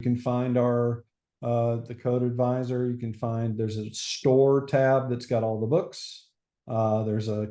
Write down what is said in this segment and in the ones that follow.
You can find our the Code Advisor. You can find there's a store tab that's got all the books. There's a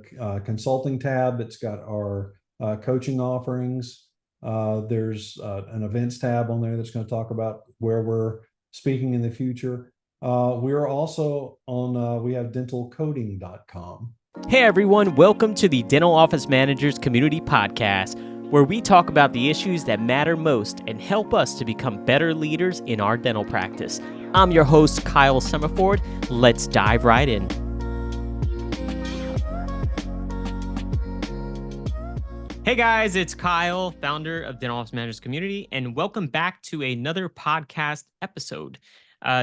consulting tab that's got our coaching offerings. There's an events tab on there that's going to talk about where we're speaking in the future. We're also on, we have dentalcoding.com. Hey everyone, welcome to the Dental Office Managers Community Podcast, where we talk about the issues that matter most and help us to become better leaders in our dental practice. I'm your host, Kyle Summerford. Let's dive right in. Hey guys, it's Kyle, founder of Dental Office Managers Community, and welcome back to another podcast episode.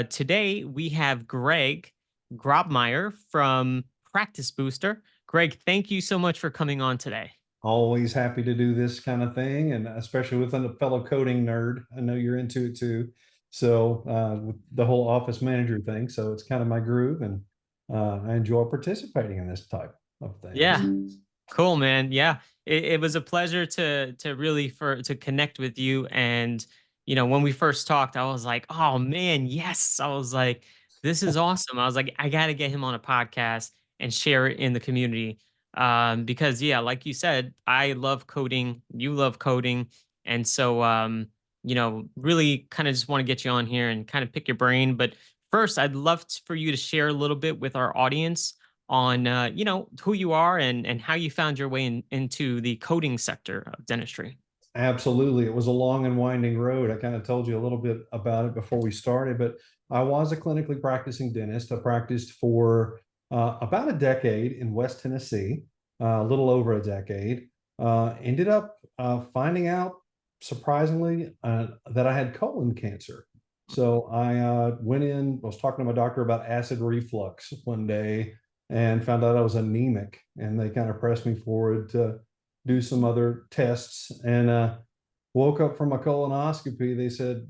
Today we have Greg Grobmyer from Practice Booster. Greg, thank you so much for coming on today. Always happy to do this kind of thing, and especially with a fellow coding nerd. I know you're into it too. So with the whole office manager thing, so it's kind of my groove, and I enjoy participating in this type of thing. Yeah, cool, man. Yeah, it was a pleasure to really to connect with you. And when we first talked, I was like, oh man, yes. I was like, this is awesome. I was like, I got to get him on a podcast and share it in the community. Because yeah, like you said, I love coding, you love coding. And so, really kind of just want to get you on here and kind of pick your brain. But first, I'd love for you to share a little bit with our audience on, who you are and how you found your way into the coding sector of dentistry. Absolutely. It was a long and winding road. I kind of told you a little bit about it before we started, but I was a clinically practicing dentist. I practiced for about a decade in West Tennessee, a little over a decade. Ended up finding out, surprisingly, that I had colon cancer. So I went in, was talking to my doctor about acid reflux one day and found out I was anemic, and they kind of pressed me forward to do some other tests, and woke up from a colonoscopy. They said,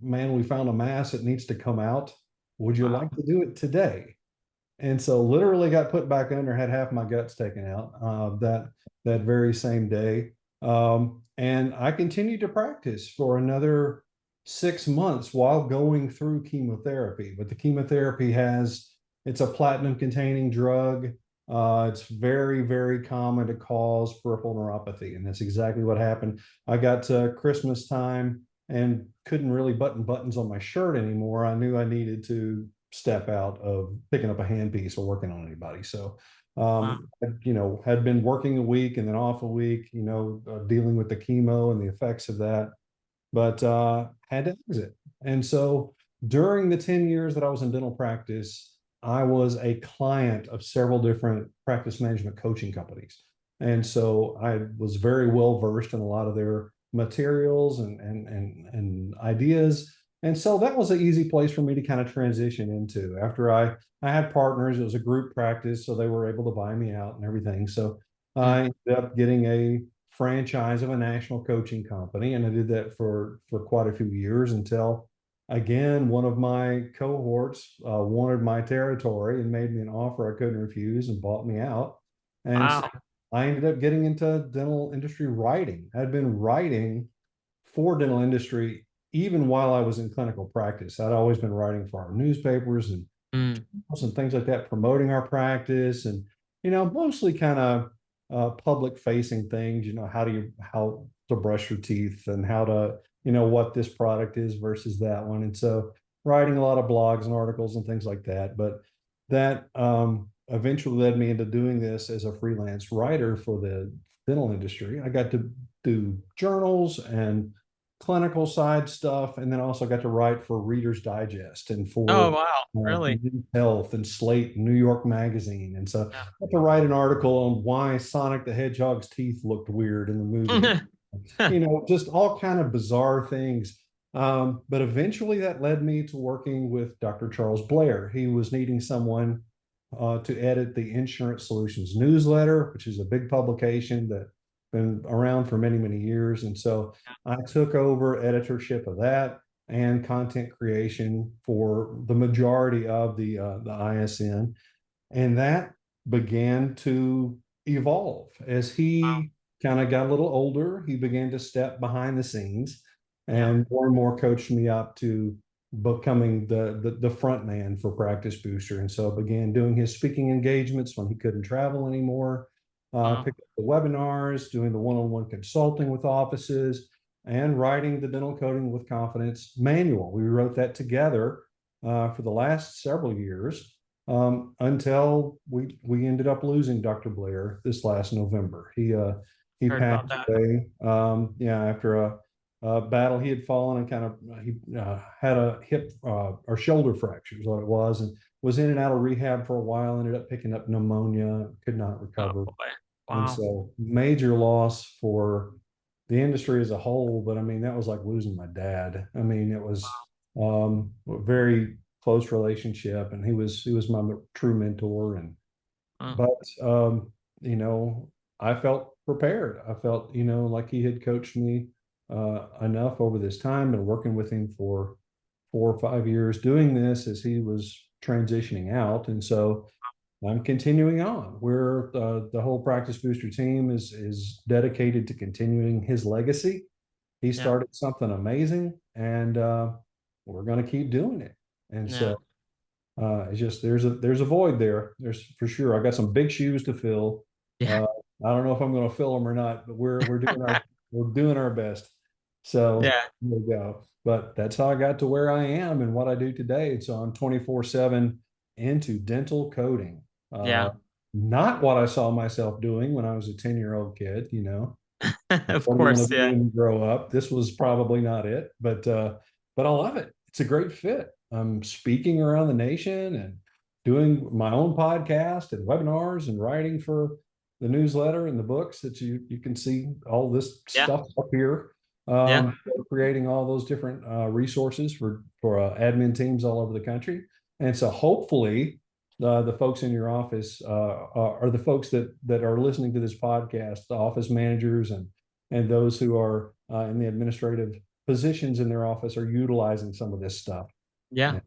man, we found a mass. It needs to come out. Would you like to do it today? And so literally got put back under, had half my guts taken out that very same day. And I continued to practice for another 6 months while going through chemotherapy. But the chemotherapy it's a platinum containing drug. It's very, very common to cause peripheral neuropathy, and that's exactly what happened. I got to Christmas time and couldn't really button buttons on my shirt anymore. I knew I needed to step out of picking up a handpiece or working on anybody. So, Wow. had been working a week and then off a week, dealing with the chemo and the effects of that, but had to exit. And so during the 10 years that I was in dental practice, I was a client of several different practice management coaching companies. And so I was very well versed in a lot of their materials and ideas. And so that was an easy place for me to kind of transition into. After I had partners, it was a group practice, so they were able to buy me out and everything. So I ended up getting a franchise of a national coaching company, and I did that for quite a few years until, again, one of my cohorts wanted my territory and made me an offer I couldn't refuse and bought me out. And so Wow. I ended up getting into dental industry writing. I'd been writing for dental industry even while I was in clinical practice. I'd always been writing for our newspapers and Mm. things like that, promoting our practice, and mostly kind of public facing things. How to brush your teeth and how to what this product is versus that one. And so writing a lot of blogs and articles and things like that. But that eventually led me into doing this as a freelance writer for the dental industry. I got to do journals and clinical side stuff, and then also got to write for Reader's Digest and Oh, for wow. Really? Health and Slate, New York Magazine. And so I Yeah. had to write an article on why Sonic the Hedgehog's teeth looked weird in the movie. Just all kind of bizarre things. But eventually that led me to working with Dr. Charles Blair. He was needing someone to edit the Insurance Solutions newsletter, which is a big publication that been around for many, many years. And so I took over editorship of that and content creation for the majority of the ISN. And that began to evolve as he kind of got a little older. He began to step behind the scenes. Yeah. and more coached me up to becoming the front man for Practice Booster. And so began doing his speaking engagements when he couldn't travel anymore, Wow. picked up the webinars, doing the one-on-one consulting with offices, and writing the Dental Coding with Confidence manual. We wrote that together for the last several years, until we ended up losing Dr. Blair this last November. He Heard passed about that. away, yeah, after a battle. He had fallen and kind of he had a hip or shoulder fracture is what it was, and was in and out of rehab for a while. Ended up picking up pneumonia, could not Oh recover, boy. and Wow. so major loss for the industry as a whole. But I mean, that was like losing my dad. I mean, it was a very close relationship, and he was my true mentor. And Wow. but you know, I felt prepared. I felt, like he had coached me enough over this time, and working with him for 4 or 5 years doing this as he was transitioning out. And so I'm continuing on. We're the whole Practice Booster team is dedicated to continuing his legacy. He Yeah. started something amazing, and we're going to keep doing it. And Yeah. so it's just there's a void there. There's for sure. I got some big shoes to fill. Yeah. I don't know if I'm going to fill them or not, but we're doing our best. So Yeah. there we go. But that's how I got to where I am and what I do today. And so I'm 24/7 into dental coding. Uh, Yeah. Not what I saw myself doing when I was a 10-year-old kid. Of What do you want course. to be Yeah. when you grow up? This was probably not it, but I love it. It's a great fit. I'm speaking around the nation and doing my own podcast and webinars and writing for the newsletter and the books that you can see all this Yeah. stuff up here. Yeah. Creating all those different resources for admin teams all over the country. And so hopefully the folks in your office are the folks that are listening to this podcast, the office managers and those who are in the administrative positions in their office are utilizing some of this stuff. Yeah. And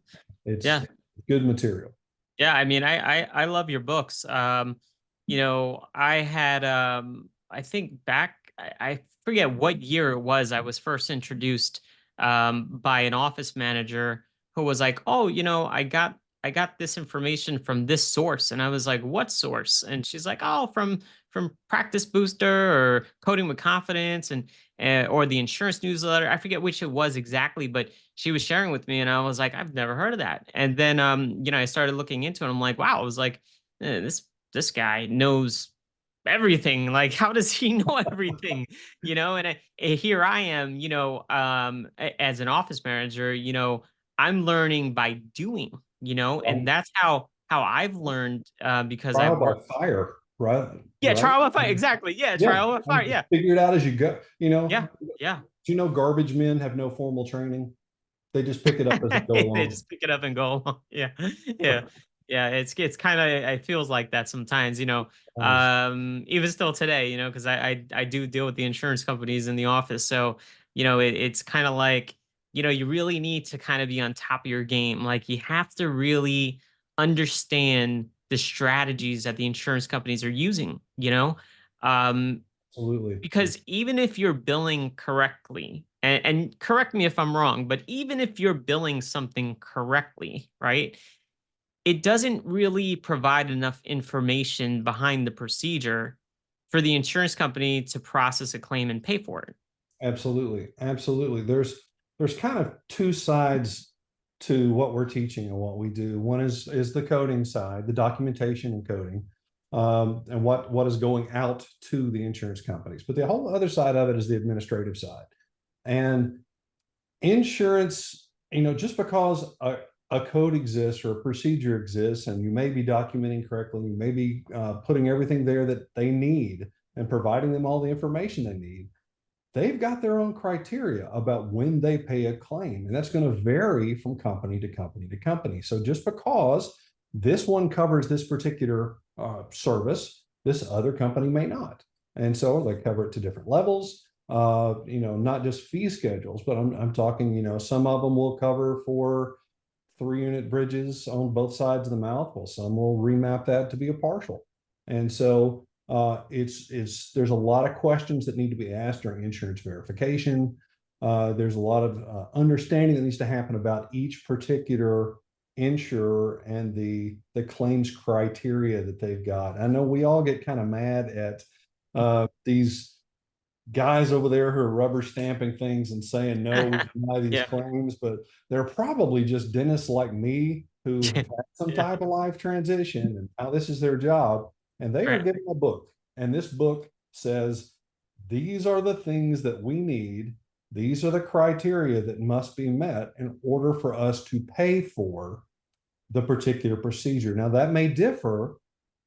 it's Yeah. good material. Yeah, I mean, I love your books. I had I think back I forget what year it was I was first introduced by an office manager who was like, "Oh, I got this information from this source." And I was like, "What source?" And she's like, "Oh, from Practice Booster or Coding with Confidence and or the insurance newsletter." I forget which it was exactly, but she was sharing with me, and I was like, I've never heard of that. And then I started looking into it. I'm like, wow, I was like, this guy knows everything. Like, how does he know everything? And here I am, as an office manager, I'm learning by doing, and Right. that's how I've learned because Trial I've by worked. fire, right? Yeah, Right. trial by fire. Exactly. Yeah, Yeah. trial by I fire. mean, just Yeah. figure it out as you go. Yeah. Yeah. Do you know garbage men have no formal training? They just pick it up as they go They along. just pick it up and go along. Yeah. Yeah. Yeah. It's kind of, it feels like that sometimes, Nice. even still today, because I do deal with the insurance companies in the office. So, it's kind of like, you really need to kind of be on top of your game. Like you have to really understand the strategies that the insurance companies are using, um, Absolutely. because even if you're billing correctly, and correct me if I'm wrong, but even if you're billing something correctly, right? It doesn't really provide enough information behind the procedure for the insurance company to process a claim and pay for it. Absolutely. Absolutely. There's kind of two sides to what we're teaching and what we do. One is the coding side, the documentation and coding, and what is going out to the insurance companies. But the whole other side of it is the administrative side. And insurance, just because a code exists or a procedure exists, and you may be documenting correctly, you may be putting everything there that they need and providing them all the information they need, they've got their own criteria about when they pay a claim. And that's going to vary from company to company to company. So just because this one covers this particular service, this other company may not. And so they cover it to different levels, not just fee schedules, but I'm talking, some of them will cover for 3 unit bridges on both sides of the mouth. Well, some will remap that to be a partial. And so it's there's a lot of questions that need to be asked during insurance verification. There's a lot of understanding that needs to happen about each particular insurer and the claims criteria that they've got. I know we all get kind of mad at these guys over there who are rubber stamping things and saying no, we deny these Yeah. claims, but they're probably just dentists like me who have had some Yeah. type of life transition and now this is their job. And they are Right. given a book, and this book says these are the things that we need. These are the criteria that must be met in order for us to pay for the particular procedure. Now, that may differ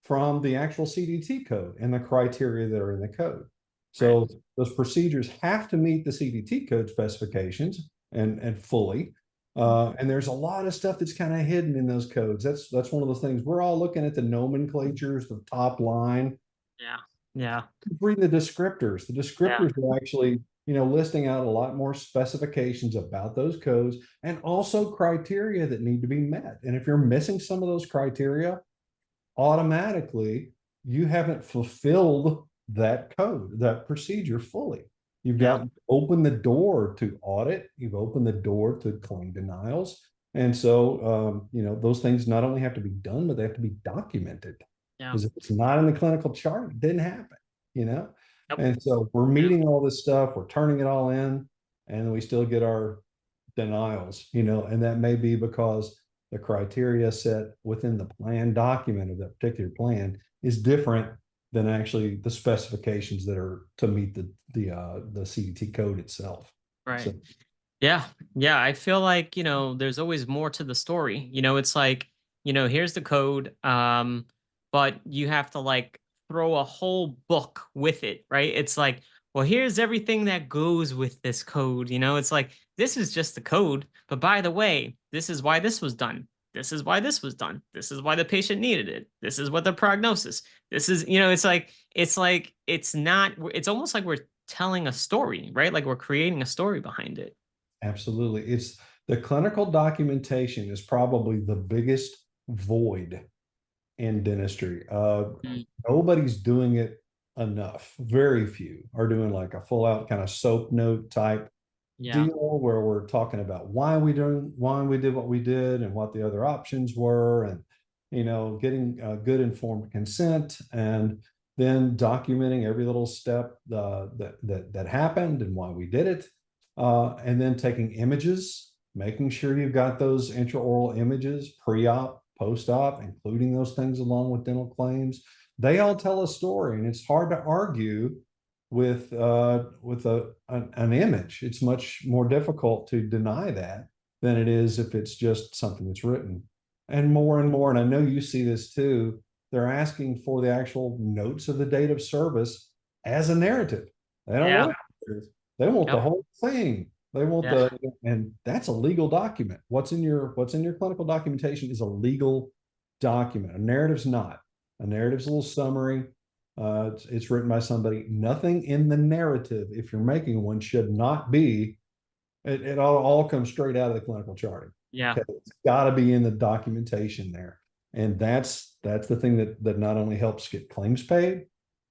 from the actual CDT code and the criteria that are in the code. Right. So those procedures have to meet the CDT code specifications and fully. And there's a lot of stuff that's kind of hidden in those codes. That's one of those things. We're all looking at the nomenclatures, the top line, Yeah. Yeah. reading the descriptors. The Yeah. descriptors are actually, listing out a lot more specifications about those codes and also criteria that need to be met. And if you're missing some of those criteria, automatically you haven't fulfilled that code, that procedure fully. You've Yeah. got opened the door to audit, you've opened the door to claim denials. And so, those things not only have to be done, but they have to be documented. Yeah. Because if it's not in the clinical chart, it didn't happen, you know? Yep. And so we're Yeah. meeting all this stuff, we're turning it all in, and we still get our denials, and that may be because the criteria set within the plan document of that particular plan is different than actually the specifications that are to meet the CDT code itself. Right. So Yeah. Yeah. I feel like, there's always more to the story. It's like, here's the code. But you have to like throw a whole book with it, right? It's like, well, here's everything that goes with this code. It's like, this is just the code. But by the way, this is why this was done. This is why this was done. This is why the patient needed it. This is what the prognosis. This is, it's not, it's almost like we're telling a story, right? Like we're creating a story behind it. absolutely, it's the clinical documentation is probably the biggest void in dentistry. Mm. Nobody's doing it enough. Very few are doing like a full out kind of soap note type Yeah. deal where we're talking about why we did what we did and what the other options were, and getting good informed consent, and then documenting every little step that happened and why we did it, and then taking images, making sure you've got those intraoral images pre-op, post-op, including those things along with dental claims. They all tell a story, and it's hard to argue with an image. It's much more difficult to deny that than it is if it's just something that's written. And more, and I know you see this too, they're asking for the actual notes of the date of service as a narrative. They don't Yeah. want it. They want the Yep. whole thing. They want Yeah. and that's a legal document. What's in your clinical documentation is a legal document. A narrative's not. A narrative's a little summary. It's written by somebody. Nothing in the narrative, if you're making one, should not be. It all comes straight out of the clinical charting. Yeah. Okay, it's got to be in the documentation there, and that's the thing that not only helps get claims paid,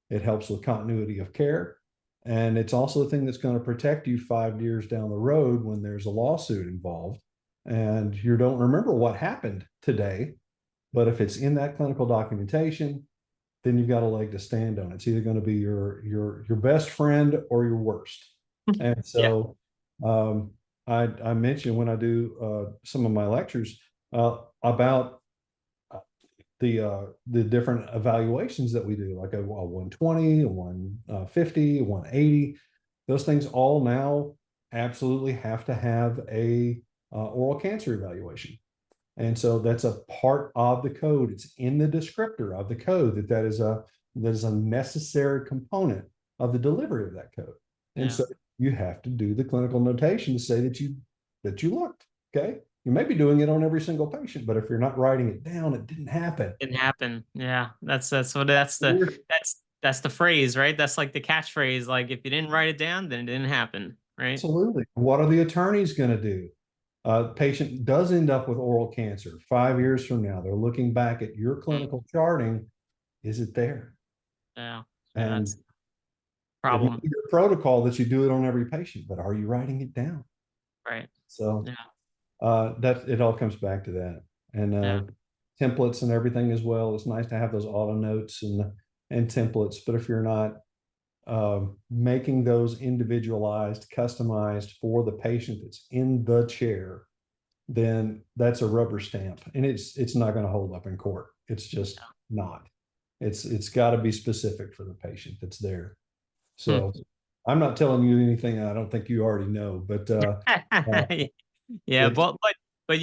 it helps with continuity of care, and it's also the thing that's going to protect you 5 years down the road when there's a lawsuit involved, and you don't remember what happened today, but if it's in that clinical documentation, then you've got a leg to stand on. It's either going to be your best friend or your worst. And Yeah. so I mentioned when I do some of my lectures about the different evaluations that we do, like a 120, a 150, a 180. Those things all now absolutely have to have a oral cancer evaluation. And so that's a part of the code. It's in the descriptor of the code that is a necessary component of the delivery of that code. And Yeah. so you have to do the clinical notation to say that you looked. Okay. You may be doing it on every single patient, but if you're not writing it down, it didn't happen. Didn't happen. Yeah. That's the phrase, right? That's like the catchphrase. Like if you didn't write it down, then it didn't happen. Right. Absolutely. What are the attorneys going to do? Patient does end up with oral cancer 5 years from now. They're looking back at your Mm. clinical charting. Is it there? Yeah. Yeah. And That's It may problem. be your protocol that you do it on every patient, but are you writing it down? Right. So Yeah. that it all comes back to that. And Yeah. templates and everything as well. It's nice to have those auto notes and templates, but if you're not making those individualized, customized for the patient that's in the chair, then that's a rubber stamp, and it's not going to hold up in court. It's just not. It's got to be specific for the patient that's there. Hmm. So I'm not telling you anything I don't think you already know, but uh, Yeah, it's but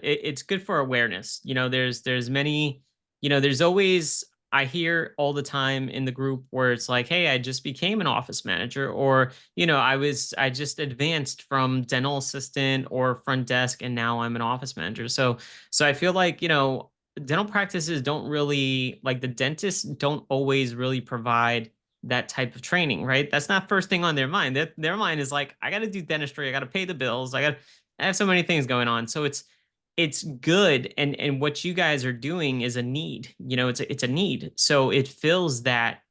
it's good for awareness. There's many, there's always, I hear all the time in the group where it's like, hey, I just became an office manager, or I just advanced from dental assistant or front desk and now I'm an office manager. So I feel like, dental practices don't really, like, the dentists don't always really provide that type of training, right? That's not first thing on their mind. Their mind is like, I got to do dentistry, I got to pay the bills, I have so many things going on. So it's good, and what you guys are doing is a need. It's a need. So it fills that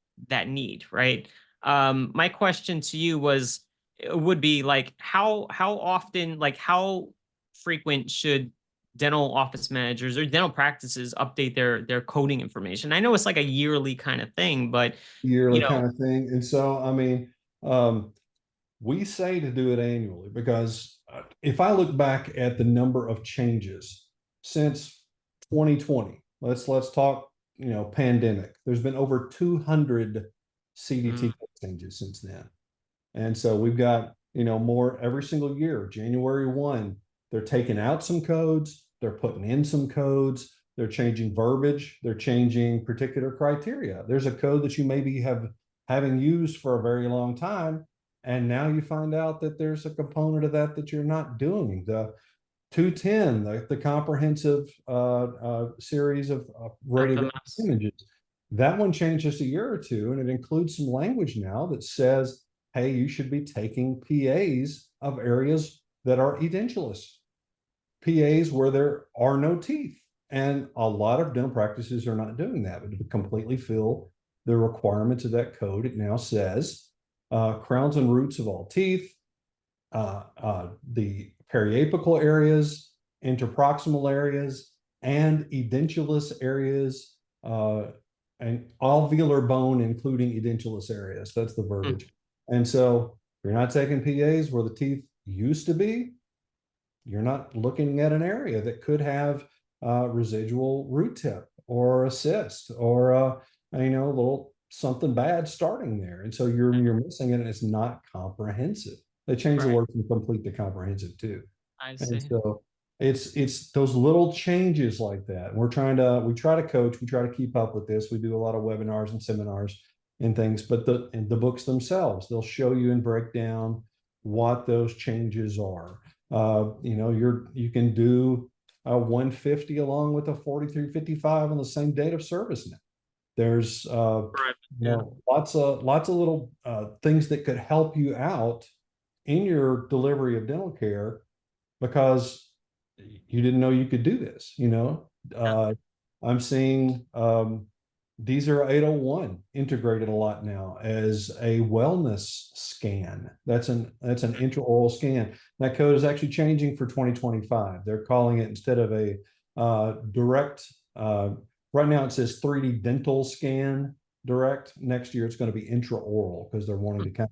need, right? My question to you would be like, how often, like, how frequent should dental office managers or dental practices update their coding information? I know it's like a yearly kind of thing, but you yearly know, kind of thing. And so, I mean, um, we say to do it annually because if I look back at the number of changes since 2020, let's talk, pandemic. There's been over 200 mm, CDT changes since then. And so we've got, more every single year. January 1, they're taking out some codes, they're putting in some codes, they're changing verbiage, they're changing particular criteria. There's a code that you maybe having used for a very long time, and now you find out that there's a component of that that you're not doing. The 210, the comprehensive series of radiographic FMS. images, that one changed just a year or two, and it includes some language now that says, hey, you should be taking PAs of areas that are edentulous, PAs where there are no teeth. And a lot of dental practices are not doing that, but to completely fill the requirements of that code, it now says crowns and roots of all teeth, the periapical areas, interproximal areas, and edentulous areas, and alveolar bone, including edentulous areas. That's the Mm, verbiage. And so if you're not taking PAs where the teeth used to be, you're not looking at an area that could have residual root tip or a cyst or a little something bad starting there, and so you're missing it, and it's not comprehensive. They changed the right. word from complete to comprehensive too, I and see. so it's those little changes like that. And we try to coach, we try to keep up with this. We do a lot of webinars and seminars and things, but the books themselves, they'll show you and break down what those changes are. You can do a 150 along with a 4355 on the same date of service now. There's Right. Yeah. lots of little things that could help you out in your delivery of dental care because you didn't know you could do this. Yeah. I'm seeing D0 801 integrated a lot now as a wellness scan. That's an intraoral scan. That code is actually changing for 2025. They're calling it, instead of a direct. Right now it says 3D dental scan direct. Next year it's going to be intraoral because they're wanting Mm, to kind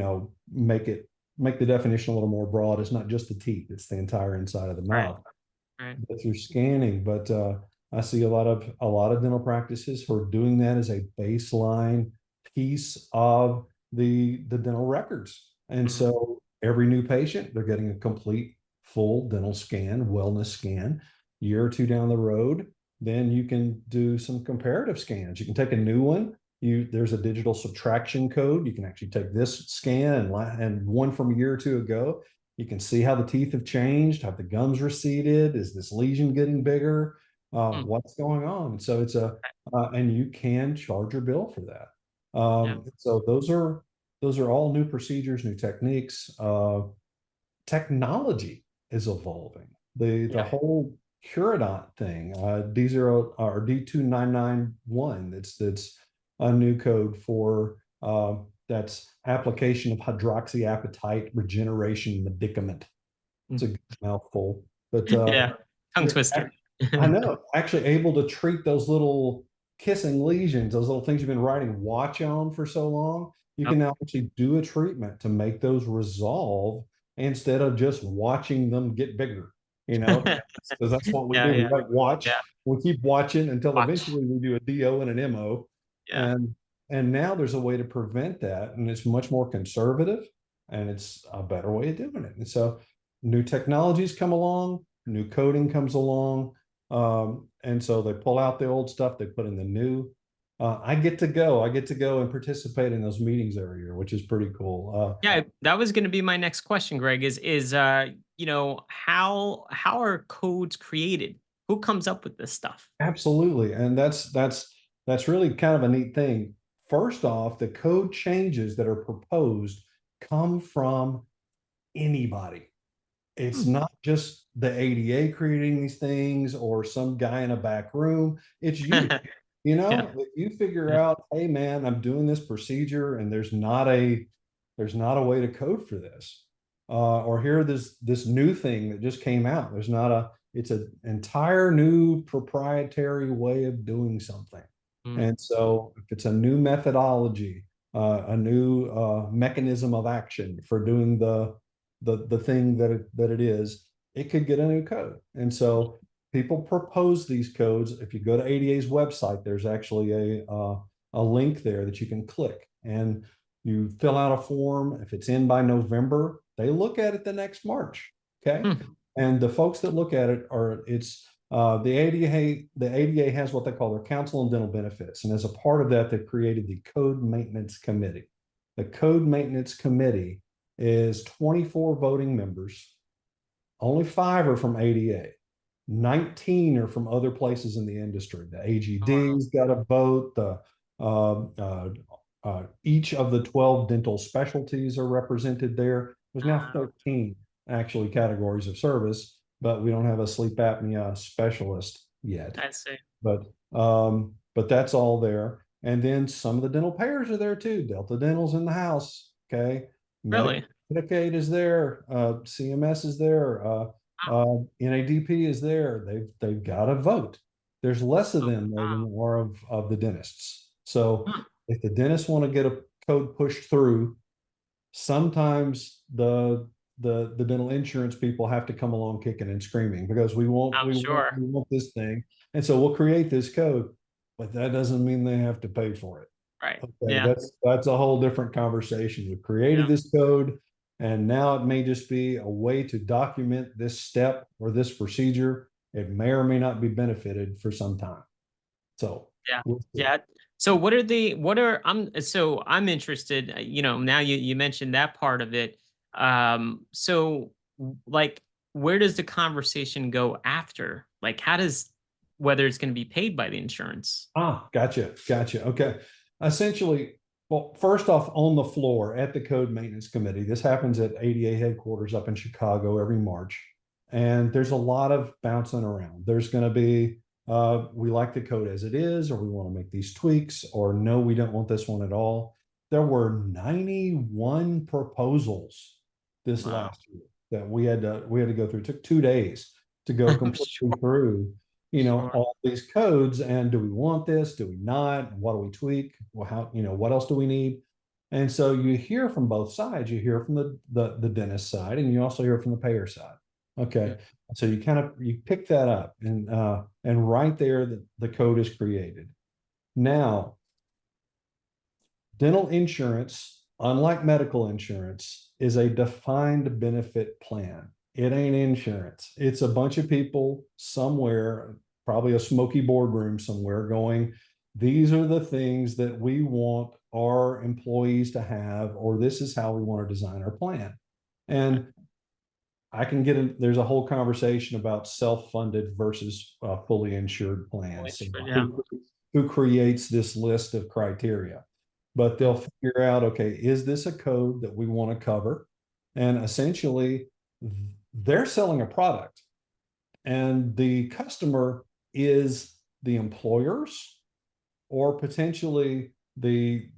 of make the definition a little more broad. It's not just the teeth; it's the entire inside of the right. mouth Right. that you're scanning. But I see a lot of dental practices who are doing that as a baseline piece of the dental records. And Mhm. so every new patient, they're getting a complete full dental scan, wellness scan. Year or two down the road, then you can do some comparative scans. You can take a new one. There's a digital subtraction code. You can actually take this scan and one from a year or two ago. You can see how the teeth have changed. Have the gums receded? Is this lesion getting bigger? Mm, What's going on? So and you can charge your bill for that. yeah. So those are all new procedures, new techniques. Technology is evolving. The Yeah. whole Curadont thing, D0 or D2991. That's a new code for that's application of hydroxyapatite regeneration medicament. It's a good mouthful, but Yeah, tongue you're twister. I know, actually able to treat those little kissing lesions, those little things you've been writing watch on for so long. You Yep. can now actually do a treatment to make those resolve instead of just watching them get bigger, you know, because that's what we Yeah, do. We yeah, like watch, yeah. we keep watching until Watch. eventually we do a DO and an MO. Yeah. And now there's a way to prevent that, and it's much more conservative, and it's a better way of doing it. And so new technologies come along, new coding comes along, and so they pull out the old stuff, they put in the new. I get to go. I get to go and participate in those meetings every year, which is pretty cool. Yeah, that was going to be my next question, Greg, how are codes created? Who comes up with this stuff? Absolutely, and that's really kind of a neat thing. First off, the code changes that are proposed come from anybody. It's Hmm. not just the ADA creating these things or some guy in a back room. It's you. You Yeah. know, if you figure Yeah. out, hey man, I'm doing this procedure and there's not a way to code for this. Or here this new thing that just came out. There's not a it's an entire new proprietary way of doing something. Mm. And so if it's a new methodology, a new mechanism of action for doing the thing that it is, it could get a new code. And so people propose these codes. If you go to ADA's website, there's actually a link there that you can click, and you fill out a form. If it's in by November, they look at it the next March. Okay, Hmm. and the folks that look at it are it's the ADA. The ADA has what they call their council and dental benefits, and as a part of that, they've created the Code Maintenance Committee. The Code Maintenance Committee is 24 voting members. Only 5 are from ADA. 19 are from other places in the industry. The Oh, wow. AGD's got a vote. Each of the 12 dental specialties are represented there. There's now Wow. 13 actually categories of service, but we don't have a sleep apnea specialist yet. I see. But that's all there. And then some of the dental payers are there too. Delta Dental's in the house. Okay. Really? Medicaid is there. CMS is there. Wow. NADP is there. They've got a vote. There's less of Oh, them there than wow. there are of the dentists. So Huh. if the dentists want to get a code pushed through, sometimes the dental insurance people have to come along kicking and screaming because we want I'm we want sure. we want this thing, and so we'll create this code, but that doesn't mean they have to pay for it. Right. Okay, Yeah. that's a whole different conversation. We've created Yeah. this code, and now it may just be a way to document this step or this procedure. It may or may not be benefited for some time. So Yeah. we'll see. Yeah. So I'm interested, now you mentioned that part of it. Like, where does the conversation go after? Like, how does whether it's going to be paid by the insurance? Gotcha. Okay. Essentially, well, first off, on the floor at the Code Maintenance Committee, this happens at ADA headquarters up in Chicago every March. And there's a lot of bouncing around. There's going to be, we like the code as it is, or we want to make these tweaks, or no, we don't want this one at all. There were 91 proposals this Wow. last year that we had to go through. It took 2 days to go I'm completely sure. through Sure. all these codes, and do we want this, do we not, what do we tweak, well, how, what else do we need? And so you hear from both sides. You hear from the dentist side, and you also hear from the payer side. Okay, so you pick that up, and right there the code is created. Now, dental insurance, unlike medical insurance, is a defined benefit plan. It ain't insurance. It's a bunch of people somewhere, probably a smoky boardroom somewhere, going, these are the things that we want our employees to have, or this is how we want to design our plan. And there's a whole conversation about self-funded versus fully insured Holy plans. So shit, yeah. who creates this list of criteria? But Mm. they'll figure out, okay, is this a code that we want to cover? And essentially, they're selling a product, and the customer is the employers or potentially the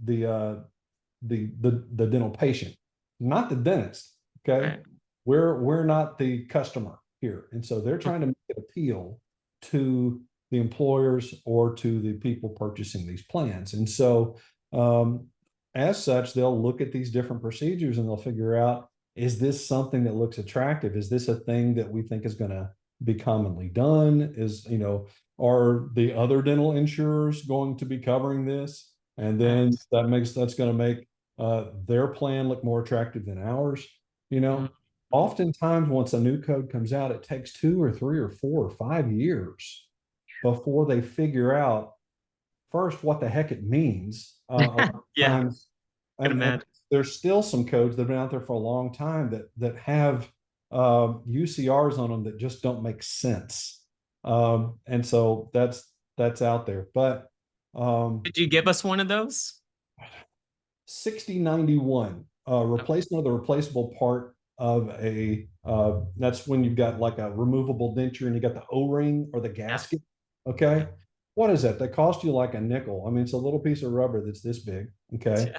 dental patient, not the dentist. Okay, Right. we're not the customer here, and so they're trying to make it appeal to the employers or to the people purchasing these plans. And so, as such, they'll look at these different procedures and they'll figure out, is this something that looks attractive? Is this a thing that we think is going to be commonly done? Are the other dental insurers going to be covering this? And then Nice. that's going to make their plan look more attractive than ours. You know, Mhm. oftentimes once a new code comes out, it takes 2 or 3 or 4 or 5 years before they figure out first what the heck it means. A lot of Yeah, times, can and imagine. there's still some codes that have been out there for a long time that have UCRs on them that just don't make sense. And so that's out there. But um, Could you give us one of those? 6091, Oh, replacement of the replaceable part of that's when you've got like a removable denture and you got the O-ring or the yeah. gasket. Okay. What is that? They cost you like a nickel. I mean, it's a little piece of rubber that's this big. Okay. Yeah.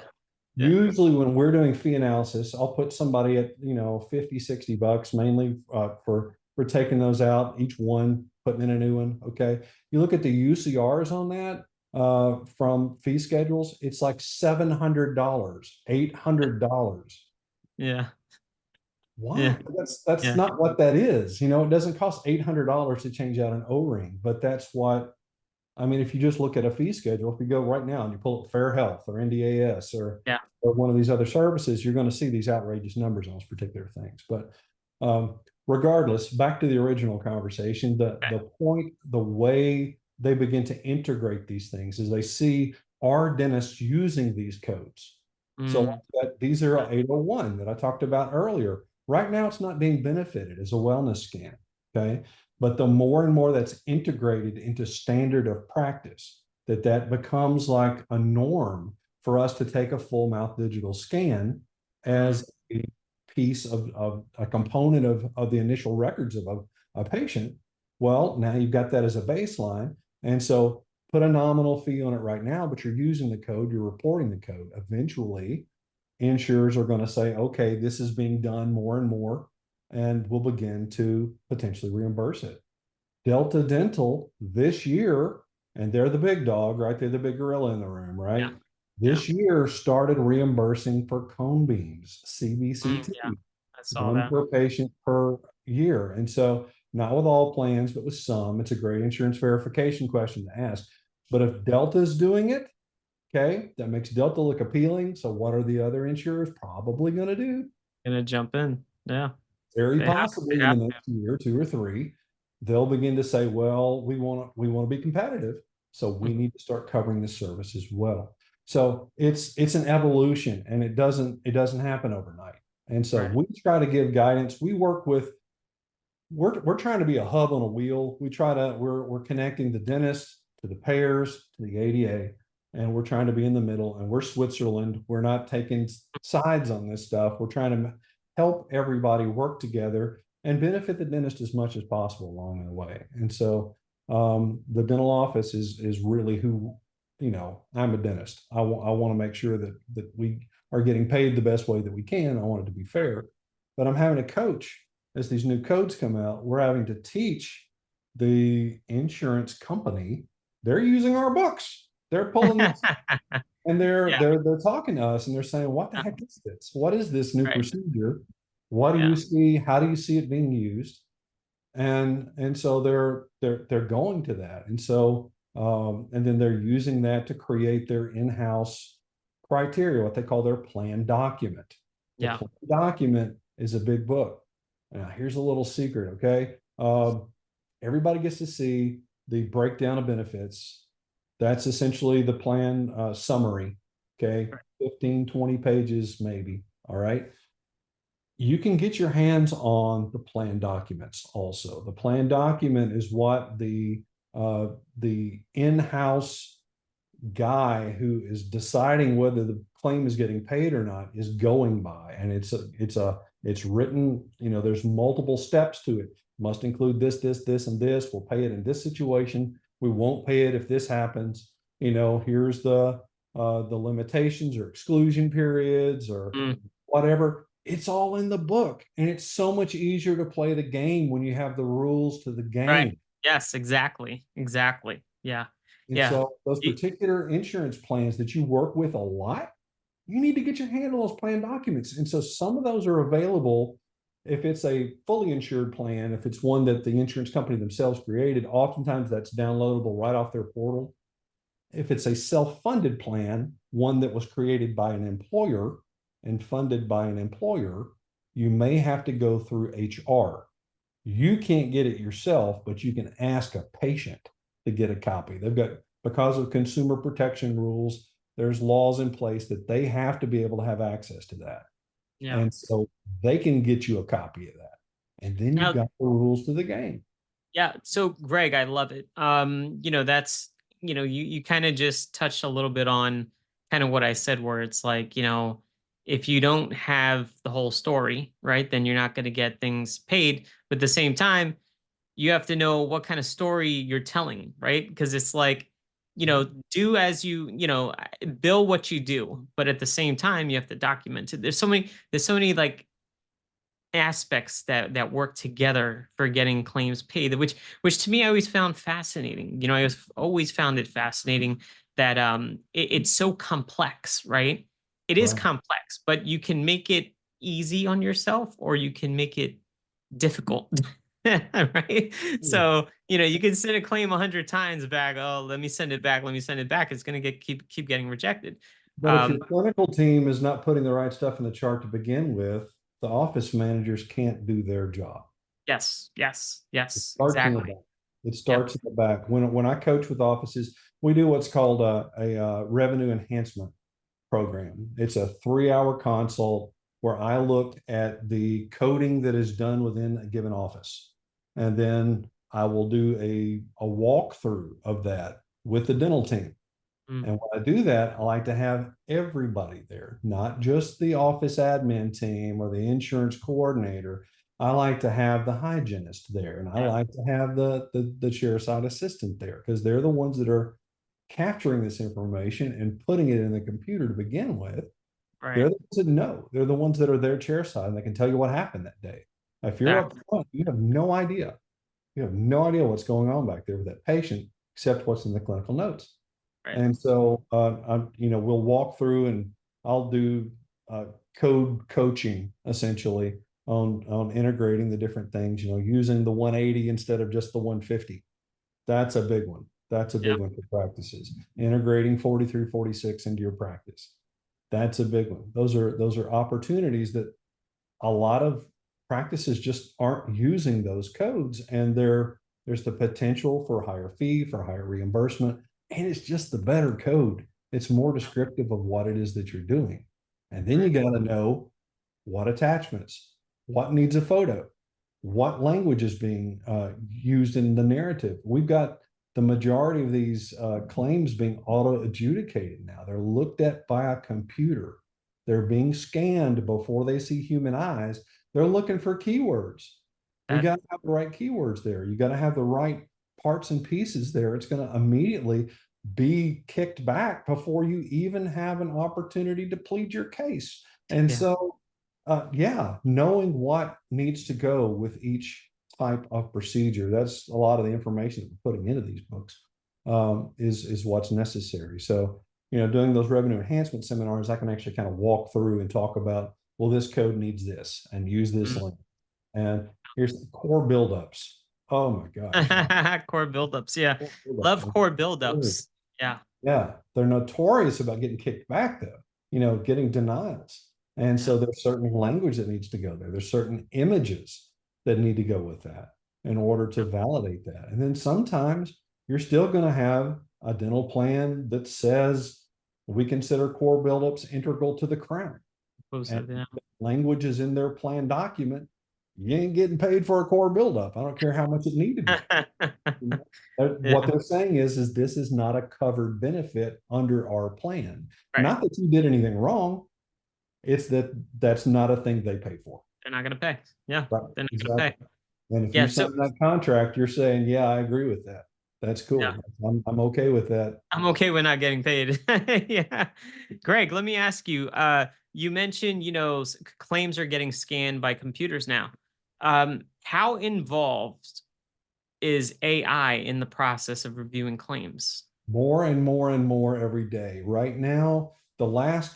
Yeah. Usually when we're doing fee analysis, I'll put somebody at, 50, $60 mainly for taking those out, each one putting in a new one. Okay. You look at the UCRs on that from fee schedules, it's like $700, $800. Yeah. Why? Yeah. That's Yeah. not what that is. It doesn't cost $800 to change out an O-ring, but that's what I mean, if you just look at a fee schedule, if you go right now and you pull up Fair Health or NDAS Yeah. or one of these other services, you're going to see these outrageous numbers on those particular things. But regardless, back to the original conversation, Okay. the point, the way they begin to integrate these things is they see our dentists using these codes. So Mm. these are 801 that I talked about earlier. Right now, it's not being benefited as a wellness scan. Okay. But the more and more that's integrated into standard of practice, that becomes like a norm for us to take a full mouth digital scan Mm. as a piece of a component of the initial records of a patient. Well, now you've got that as a baseline. And so put a nominal fee on it right now, but you're using the code, you're reporting the code. Eventually, insurers are going to say, okay, this is being done more and more, and we'll begin to potentially reimburse it. Delta Dental this year, and they're the big dog, right? They're the big gorilla in the room, Yeah. right? Yeah. This year started reimbursing for cone beams, Yeah. CBCT, I saw one that. per patient per year. And so, not with all plans, but with some, it's a great insurance verification question to ask. But if Delta is doing it, okay, that makes Delta look appealing. So, what are the other insurers probably going to do? Gonna jump in. Yeah. Very They have they possibly in have the next year, 2 or 3, they'll begin to say, well, we want to be competitive, so to. we need to start covering this service as well. So it's an evolution, and it doesn't happen overnight. And so Right. we try to give guidance. We're trying to be a hub on a wheel. We're connecting the dentist to the payers to the ADA, and we're trying to be in the middle. And we're Switzerland. We're not taking sides on this stuff. We're trying to help everybody work together and benefit the dentist as much as possible along the way. And so the dental office is really who, I'm a dentist. I want to make sure that we are getting paid the best way that we can. I want it to be fair, but I'm having a coach as these new codes come out. We're having to teach the insurance company. They're using our books. They're pulling this, and they're Yeah. they're they're talking to us, and they're saying, "What the Yeah. heck is this? What is this new Right. procedure? What do you Yeah. see? How do you see it being used?" And so they're going to that, and so and then they're using that to create their in-house criteria, what they call their plan document. The Yeah. plan document is a big book. Now, here's a little secret, okay? Everybody gets to see the breakdown of benefits. That's essentially the plan summary, okay? Right. 15, 20 pages, maybe. All right. You can get your hands on the plan documents also. The plan document is what the in-house guy who is deciding whether the claim is getting paid or not is going by, and it's written. There's multiple steps to it. Must include this, and this. We'll pay it in this situation. We won't pay it if this happens. Here's the limitations or exclusion periods or Mm, whatever. It's all in the book. And it's so much easier to play the game when you have the rules to the right. game. Yes, exactly. Exactly. Yeah. And Yeah. so those Y- particular insurance plans that you work with a lot, you need to get your hand on those plan documents. And so some of those are available if it's a fully insured plan, if it's one that the insurance company themselves created, oftentimes that's downloadable right off their portal. If it's a self-funded plan, one that was created by an employer and funded by an employer, you may have to go through HR. You can't get it yourself, but you can ask a patient to get a copy. They've got, because of consumer protection rules, there's laws in place that they have to be able to have access to that. Yeah. And so they can get you a copy of that. And then you've Now, got the rules to the game. yeah. So Greg, I love it. That's, you kind of just touched a little bit on kind of what I said, where it's like, if you don't have the whole story, right, then you're not going to get things paid. But at the same time, you have to know what kind of story you're telling, right? Because it's like, do as bill what you do, but at the same time, you have to document it. There's so many like aspects that work together for getting claims paid, which to me I always found fascinating. I was always found it fascinating that it's so complex, right? It is Right. complex, but you can make it easy on yourself or you can make it difficult. Right? So, you can send a claim 100 times back. Oh, let me send it back. Let me send it back. It's going to keep getting rejected. But if your Um, clinical team is not putting the right stuff in the chart to begin with, the office managers can't do their job. yes, yes, It yes, starts in the exactly. back. It Yep. starts in the back. When I coach with offices, we do what's called a revenue enhancement program. It's a 3 hour consult where I looked at the coding that is done within a given office. And then I will do a walkthrough of that with the dental team. Mm, And when I do that, I like to have everybody there, not just the office admin team or the insurance coordinator. I like to have the hygienist there, and I yeah. like to have the chairside assistant there because they're the ones that are capturing this information and putting it in the computer to begin with. They're Right. the ones that know. They're the ones that are their chairside and they can tell you what happened that day. If you're up Exactly. front, you have no idea. You have no idea what's going on back there with that patient, except what's in the clinical notes. Right. And so, we'll walk through and I'll do code coaching essentially on integrating the different things, using the 180 instead of just the 150. That's a big one. That's a Yep. big one for practices. Integrating 4346 into your practice. That's a big one. Those are opportunities that a lot of practices just aren't using those codes, and there's the potential for a higher fee, for higher reimbursement, and it's just the better code. It's more Yep. descriptive of what it is that you're doing. And then you Right. got to know what attachments, what needs a photo, what language is being used in the narrative. We've got the majority of these claims being auto adjudicated now. They're looked at by a computer. They're being scanned before they see human eyes. They're looking for keywords. We That got to have the right keywords there. You got to have the right parts and pieces there. It's going to immediately be kicked back before you even have an opportunity to plead your case. And yeah. so, yeah, knowing what needs to go with each type of procedure, that's a lot of the information that we're putting into these books, is what's necessary. So, doing those revenue enhancement seminars, I can actually kind of walk through and talk about, well, this code needs this and use this Mm. link. And here's the core buildups. Oh my gosh. Core buildups. Yeah. Core buildups Love are core notorious. buildups. Yeah. Yeah, they're notorious about getting kicked back though, getting denials. And Yeah. so there's certain language that needs to go there. There's certain images that need to go with that in order to Yep. validate that. And then sometimes you're still going to have a dental plan that says we consider core buildups integral to the crown. And Yeah. language is in their plan document. You ain't getting paid for a core buildup. I don't care how much it need to be. What Yeah. they're saying is this is not a covered benefit under our plan. Right. Not that you did anything wrong. It's that that's not a thing they pay for. They're not gonna pay. Yeah. Right. They're not gonna pay. Exactly. And if Yeah. you So sign that contract, you're saying, yeah, I agree with that. That's Yeah. cool. I'm okay with that. I'm okay with not getting paid. Yeah. Greg, let me ask you, you mentioned, claims are getting scanned by computers now. How involved is AI in the process of reviewing claims? More and more and more every day. Right now, the last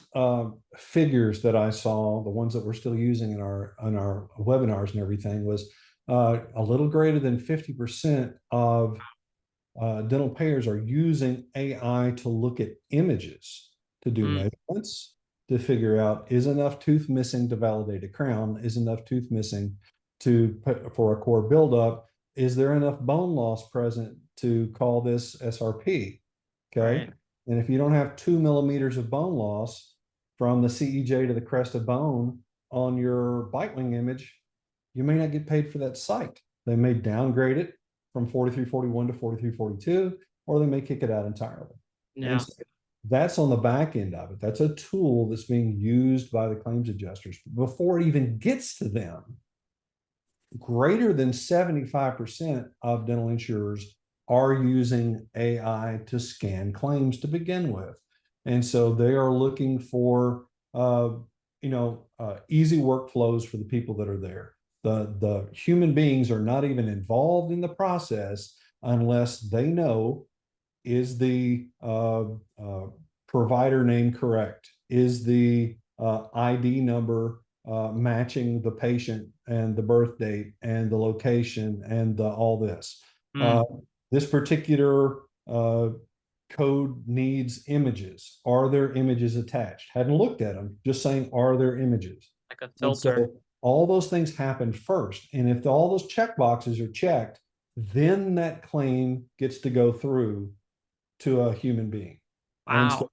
figures that I saw, the ones that we're still using in our webinars and everything, was a little greater than 50% of dental payers are using AI to look at images, to do Mm, measurements, to figure out is enough tooth missing to validate a crown, is enough tooth missing to put for a core buildup, is there enough bone loss present to call this SRP? Okay. right. And if you don't have 2 millimeters of bone loss from the CEJ to the crest of bone on your bite wing image, you may not get paid for that site. They may downgrade it from 4341 to 4342, or they may kick it out entirely. And Yeah. so that's on the back end of it. That's a tool that's being used by the claims adjusters. Before it even gets to them, greater than 75% of dental insurers are using AI to scan claims to begin with. And so they are looking for easy workflows for the people that are there. The human beings are not even involved in the process unless they know, is the provider name correct? Is the ID number matching the patient and the birth date and the location and all this? Uh, Mm, this particular code needs images. Are there images attached? Hadn't looked at them, just saying, are there images? like a And filter. so all those things happen first. And if all those check boxes are checked, then that claim gets to go through to a human being. And so,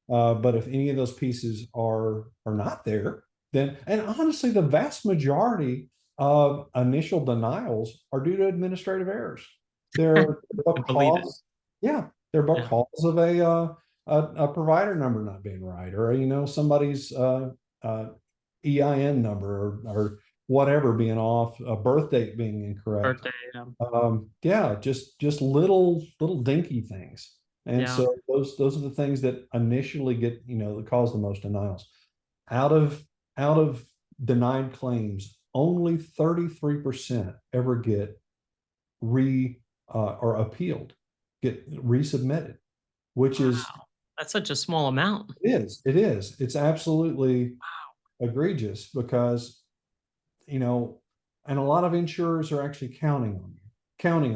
Wow. but if any of those pieces are not there, then, and honestly, the vast majority of initial denials are due to administrative errors. They're I believe it. because, yeah, they're Yeah. because of a provider number not being right, or somebody's EIN number, or whatever being off, a birth date being incorrect. Birthday. Yeah, just little dinky things. And Yeah. so those are the things that initially get, that cause the most denials. Out of out of denied claims, only 33% ever get or appealed, get resubmitted, which is Wow. That's such a small amount. it's absolutely egregious, because you know, and a lot of insurers are actually counting on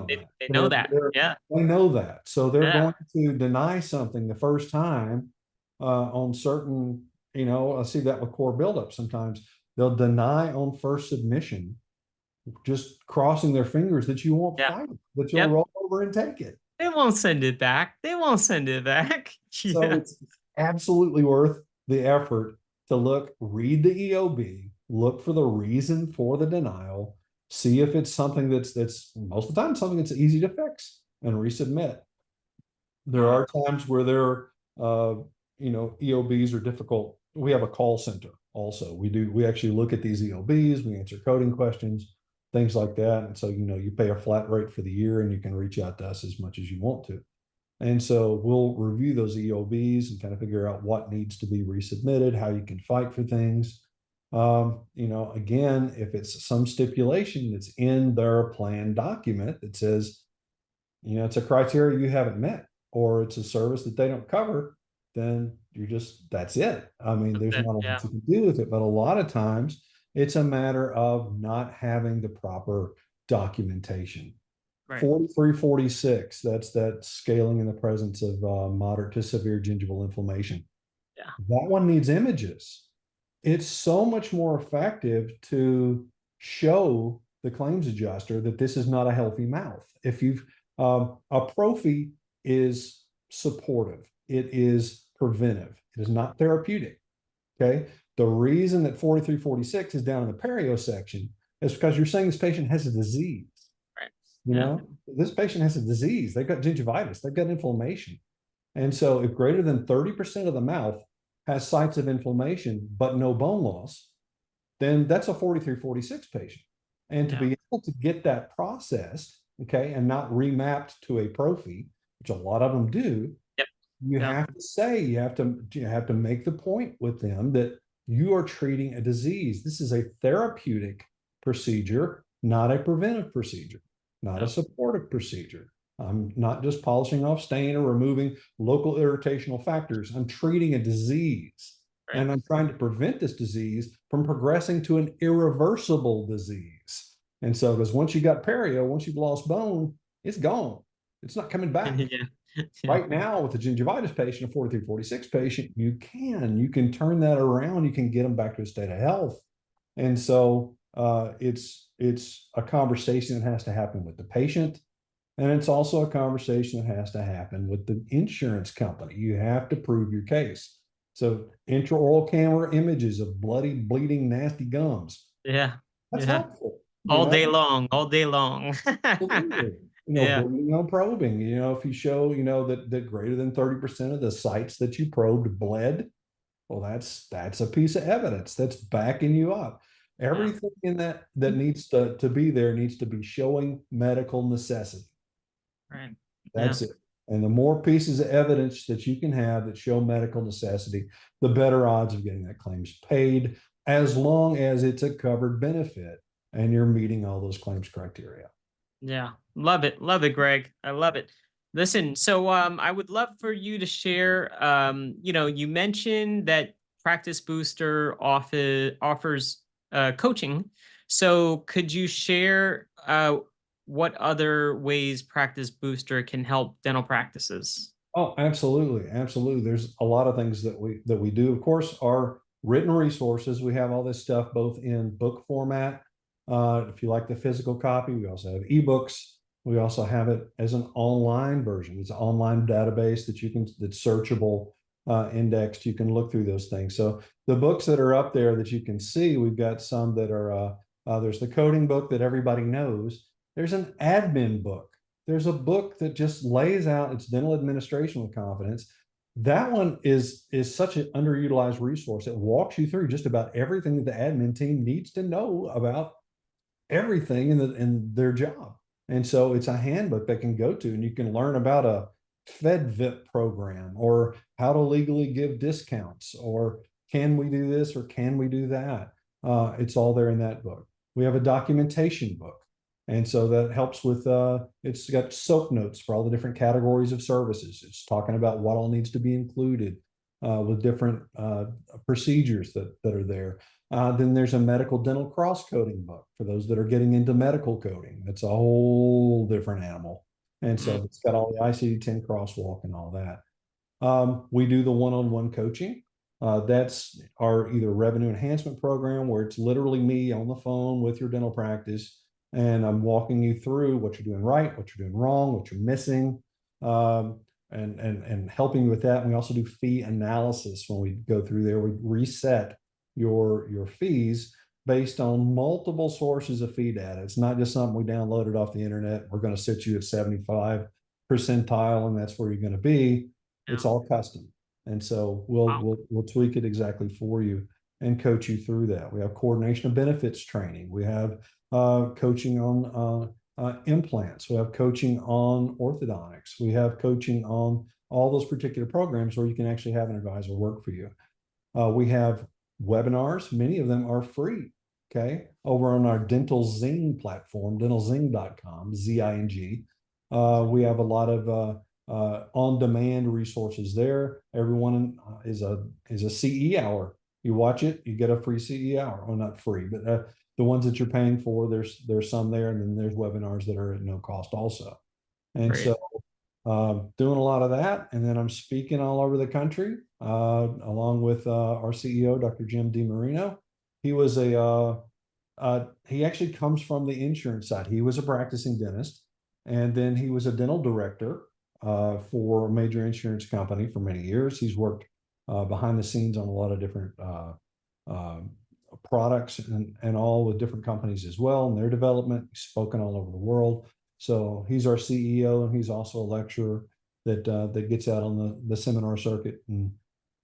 that. They know that. Yeah. They know that. So they're Yeah. going to deny something the first time on certain, I see that with core buildup sometimes. They'll deny on first submission, just crossing their fingers that you won't Yeah. fight it, that you'll Yep. roll over and take it. They won't send it back. They won't send it back. So Yeah. it's absolutely worth the effort to read the EOB, look for the reason for the denial, see if it's something that's most of the time something that's easy to fix and resubmit. There Uh, are times where EOBs are difficult. We have a call center also. We actually look at these EOBs, we answer coding questions, things like that. And so, you pay a flat rate for the year and you can reach out to us as much as you want to. And so we'll review those EOBs and kind of figure out what needs to be resubmitted, how you can fight for things. Again, if it's some stipulation that's in their plan document that says, it's a criteria you haven't met, or it's a service that they don't cover, then that's it. I mean, there's not a lot yeah. you can do with it, but a lot of times it's a matter of not having the proper documentation. Right. 4346, that's that scaling in the presence of moderate to severe gingival inflammation. Yeah. That one needs images. It's so much more effective to show the claims adjuster that this is not a healthy mouth. If you've a prophy is supportive, it is preventive, it is not therapeutic. Okay. The reason that 4346 is down in the perio section is because you're saying this patient has a disease. Right. You Yeah. know, this patient has a disease. They've got gingivitis. They've got inflammation. And so if greater than 30% of the mouth has sites of inflammation, but no bone loss, then that's a 4346 patient. And to Yeah. be able to get that processed, okay, and not remapped to a pro fee, which a lot of them do, Yep. you Yep. have to say, you have to make the point with them that you are treating a disease. This is a therapeutic procedure, not a preventive procedure, not a Yep. supportive procedure. I'm not just polishing off stain or removing local irritational factors. I'm treating a disease, Right. and I'm trying to prevent this disease from progressing to an irreversible disease. And so, because once you got perio, once you've lost bone, it's gone. It's not coming back. Yeah. Yeah. Right now, with a gingivitis patient, a 43, 46 patient, you can turn that around. You can get them back to a state of health. And so it's a conversation that has to happen with the patient. And it's also a conversation that has to happen with the insurance company. You have to prove your case. So intraoral camera images of bloody, bleeding, nasty gums, Yeah. that's Yeah. helpful, you All day know? long, all day long. Absolutely. Yeah. Bleeding on probing, if you show, that greater than 30% of the sites that you probed bled, well, that's a piece of evidence that's backing you up. Yeah. Everything in that needs to be there needs to be showing medical necessity. Right. Yeah. That's it. And the more pieces of evidence that you can have that show medical necessity, the better odds of getting that claims paid, as long as it's a covered benefit and you're meeting all those claims criteria. Yeah. Love it. Love it, Greg. I love it. Listen, so I would love for you to share you mentioned that Practice Booster offers coaching. So could you share what other ways Practice Booster can help dental practices? Oh, absolutely, absolutely. There's a lot of things that we do. Of course, our written resources. We have all this stuff both in book format. If you like the physical copy, we also have ebooks. We also have it as an online version. It's an online database that's searchable, indexed. You can look through those things. So the books that are up there that you can see, we've got some that are. There's the coding book that everybody knows. There's an admin book. There's a book that just lays out its dental administration with confidence. That one is such an underutilized resource. It walks you through just about everything that the admin team needs to know about everything in their job. And so it's a handbook they can go to, and you can learn about a FedVip program, or how to legally give discounts, or can we do this or can we do that. It's all there in that book. We have a documentation book, and so that helps with it's got soap notes for all the different categories of services. It's talking about what all needs to be included with different procedures that are there. Then there's a medical dental cross coding book for those that are getting into medical coding. That's a whole different animal. And so Mm. it's got all the ICD-10 crosswalk and all that. We do the one-on-one coaching. That's our either revenue enhancement program, where it's literally me on the phone with your dental practice, and I'm walking you through what you're doing right, what you're doing wrong, what you're missing, and helping you with that. And we also do fee analysis when we go through there. We reset your fees based on multiple sources of fee data. It's not just something we downloaded off the internet. We're going to sit you at 75 percentile, and that's where you're going to be. Yeah. It's all custom. And so Wow. we'll tweak it exactly for you and coach you through that. We have coordination of benefits training. We have coaching on implants. We have coaching on orthodontics. We have coaching on all those particular programs where you can actually have an advisor work for you. We have webinars. Many of them are free. Okay. Over on our Dental Zing platform, dentalzing.com, ZING. We have a lot of on-demand resources there. Everyone is a CE hour. You watch it, you get a free CE hour. Well, not free, but the ones that you're paying for, there's some there, and then there's webinars that are at no cost also. And Great. so doing a lot of that, and then I'm speaking all over the country along with our CEO, Dr. Jim DiMarino. He was he actually comes from the insurance side. He was a practicing dentist, and then he was a dental director for a major insurance company for many years. He's worked behind the scenes on a lot of different uh, products and all with different companies as well in their development. He's spoken all over the world. So he's our CEO, and he's also a lecturer that gets out on the seminar circuit and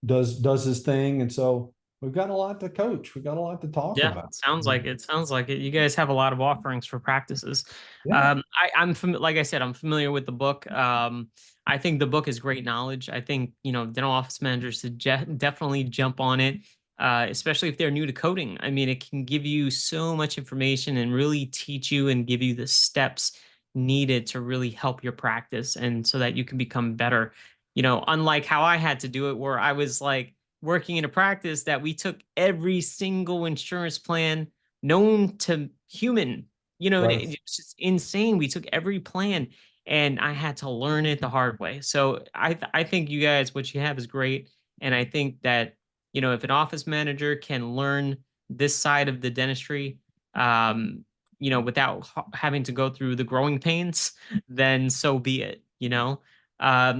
does his thing. And so we've got a lot to coach. We've got a lot to talk Yeah, about. sounds like it. Sounds like it. You guys have a lot of offerings for practices. Yeah, Like I said, I'm familiar with the book. I think the book is great knowledge. I think dental office managers should definitely jump on it, especially if they're new to coding. I mean, it can give you so much information and really teach you and give you the steps needed to really help your practice, and so that you can become better. Unlike how I had to do it, where I was like working in a practice that we took every single insurance plan known to human. And right. it was just insane. We took every plan, and I had to learn it the hard way. So I think you guys, what you have is great. And I think that, if an office manager can learn this side of the dentistry, without having to go through the growing pains, then so be it.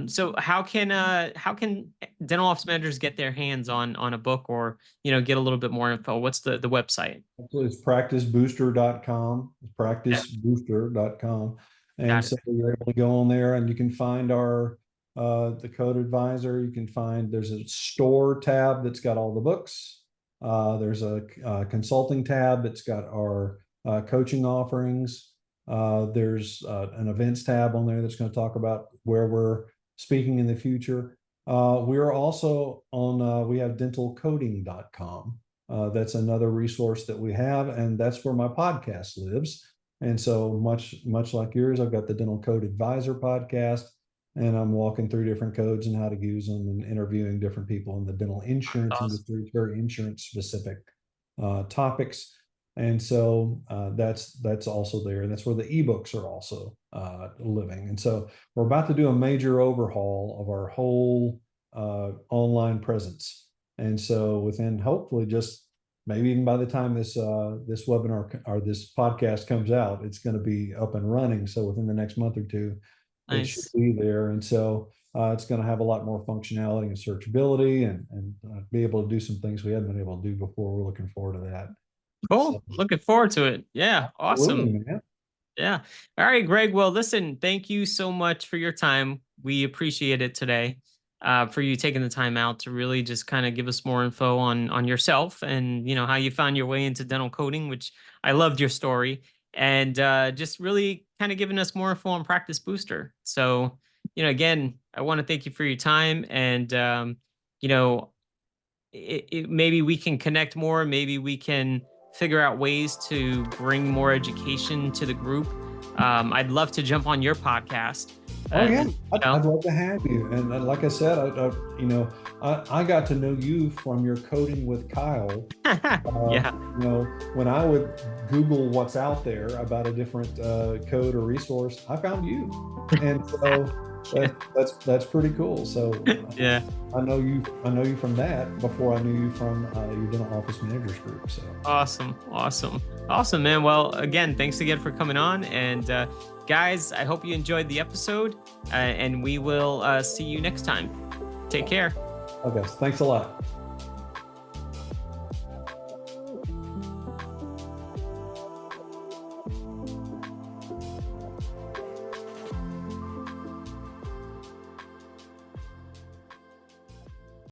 So how can dental office managers get their hands on a book, or get a little bit more info? What's the website? It's practicebooster.com. It's Yeah, practicebooster.com. And got it. so you're able to go on there and you can find our the code advisor. You can find there's a store tab that's got all the books. There's a consulting tab that's got our coaching offerings. There's an events tab on there that's going to talk about where we're speaking in the future. We are also on we have dentalcoding.com. That's another resource that we have, and that's where my podcast lives. And so much like yours, I've got the Dental Code Advisor podcast, and I'm walking through different codes and how to use them, and interviewing different people in the dental insurance Awesome. industry. It's very insurance specific topics, and so that's also there. And that's where the ebooks are also living. And so we're about to do a major overhaul of our whole online presence. And so within hopefully just maybe even by the time this webinar or this podcast comes out, it's going to be up and running. So within the next month or two, it should Nice. be there. And so it's going to have a lot more functionality and searchability, and be able to do some things we haven't been able to do before. We're looking forward to that. So Cool. Looking forward to it. Yeah. absolutely, Awesome. man. Yeah. All right, Greg. Well, listen, thank you so much for your time. We appreciate it today. For you taking the time out to really just kind of give us more info on yourself, and how you found your way into dental coding, which I loved your story, and just really kind of giving us more info on Practice Booster. So, again, I want to thank you for your time, and you know, maybe we can connect more. Maybe we can figure out ways to bring more education to the group. I'd love to jump on your podcast. Oh yeah, You I'd know? love to have you. And like I said, I got to know you from your coding with Kyle. Yeah. When I would Google what's out there about a different code or resource, I found you, and so Yeah. that's pretty cool. So Yeah. I know you from that before I knew you from your dental office managers group. So Awesome. Awesome. Awesome, man. Well, again, thanks again for coming on. And guys, I hope you enjoyed the episode, and we will see you next time. Take care. okay, thanks a lot.